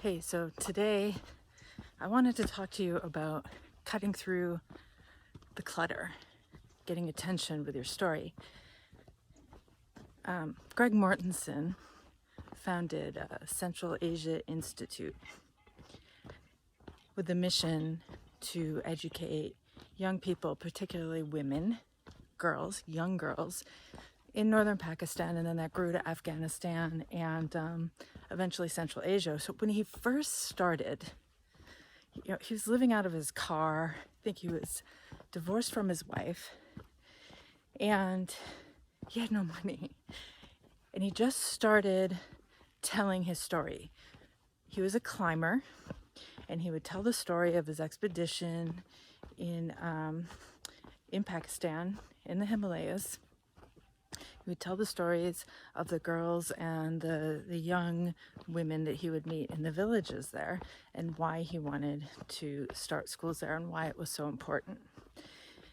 Hey, so today I wanted to talk to you about cutting through the clutter, getting attention with your story. Greg Mortensen founded Central Asia Institute with the mission to educate young people, particularly women, girls, young girls, in northern Pakistan, and then that grew to Afghanistan and eventually Central Asia. So when he first started, he was living out of his car. I think he was divorced from his wife, and he had no money. And he just started telling his story. He was a climber, and he would tell the story of his expedition in Pakistan, in the Himalayas. He would tell the stories of the girls and the young women that he would meet in the villages there, and why he wanted to start schools there and why it was so important.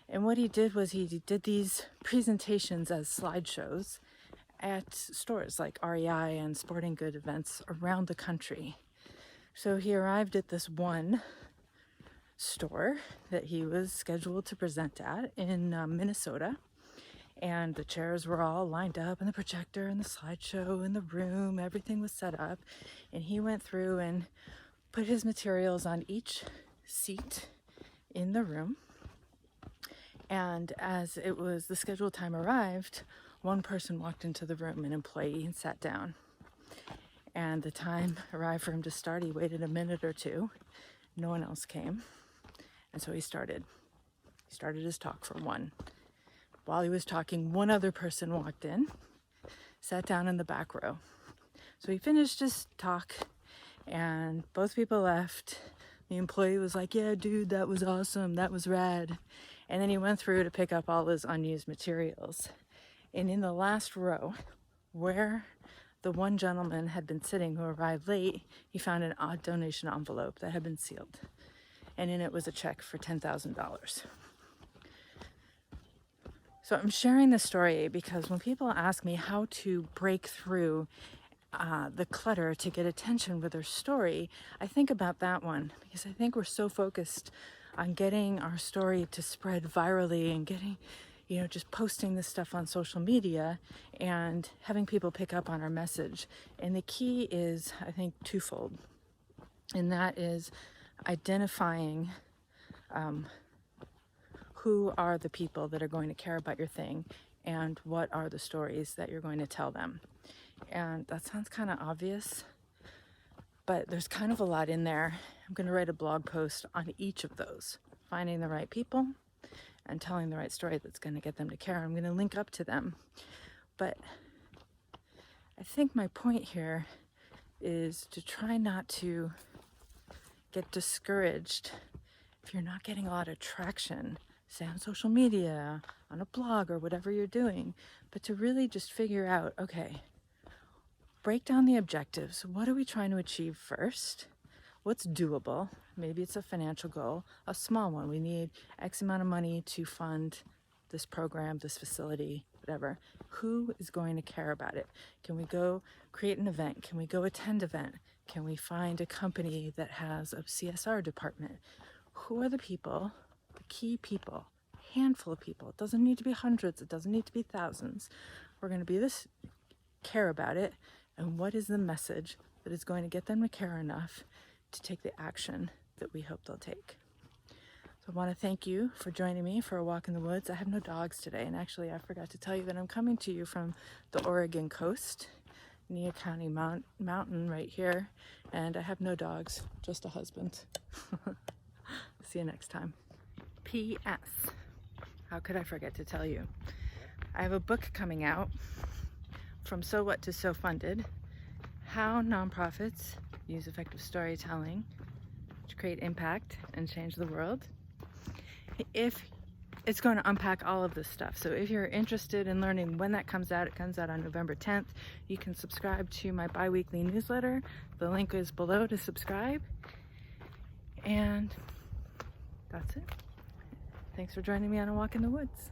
And what he did was he did these presentations as slideshows at stores like REI and sporting good events around the country. So he arrived at this one store that he was scheduled to present at in Minnesota. And the chairs were all lined up, and the projector and the slideshow in the room, everything was set up. And he went through and put his materials on each seat in the room. And as it was the scheduled time arrived, one person walked into the room, an employee, and sat down. And the time arrived for him to start. He waited a minute or two. No one else came. And so he started his talk for one. While he was talking, one other person walked in, sat down in the back row. So he finished his talk, and both people left. The employee was like, "Yeah, dude, that was awesome. That was rad." And then he went through to pick up all his unused materials. And in the last row, where the one gentleman had been sitting who arrived late, he found an odd donation envelope that had been sealed. And in it was a check for $10,000. So I'm sharing this story because when people ask me how to break through the clutter to get attention with their story, I think about that one, because I think we're so focused on getting our story to spread virally and getting, just posting this stuff on social media and having people pick up on our message. And the key is, I think, twofold. And that is identifying who are the people that are going to care about your thing, and what are the stories that you're going to tell them. And that sounds kind of obvious, but there's kind of a lot in there. I'm going to write a blog post on each of those, finding the right people and telling the right story that's going to get them to care. I'm going to link up to them. But I think my point here is to try not to get discouraged if you're not getting a lot of traction, say on social media, on a blog, or whatever you're doing, but to really just figure out, okay, break down the objectives. What are we trying to achieve first? What's doable? Maybe it's a financial goal, a small one. We need X amount of money to fund this program, this facility, whatever. Who is going to care about it? Can we go create an event? Can we go attend an event? Can we find a company that has a CSR department? Who are the people, the key people, handful of people? It doesn't need to be hundreds. It doesn't need to be thousands. We're going to be this, care about it. And what is the message that is going to get them to care enough to take the action that we hope they'll take? So I want to thank you for joining me for a walk in the woods. I have no dogs today. And actually, I forgot to tell you that I'm coming to you from the Oregon coast, Nia County Mountain right here. And I have no dogs, just a husband. See you next time. P.S. How could I forget to tell you? I have a book coming out, From So What to So Funded, How Nonprofits Use Effective Storytelling to Create Impact and Change the World. If it's going to unpack all of this stuff. So if you're interested in learning when that comes out, it comes out on November 10th. You can subscribe to my bi-weekly newsletter. The link is below to subscribe. And that's it. Thanks for joining me on a walk in the woods.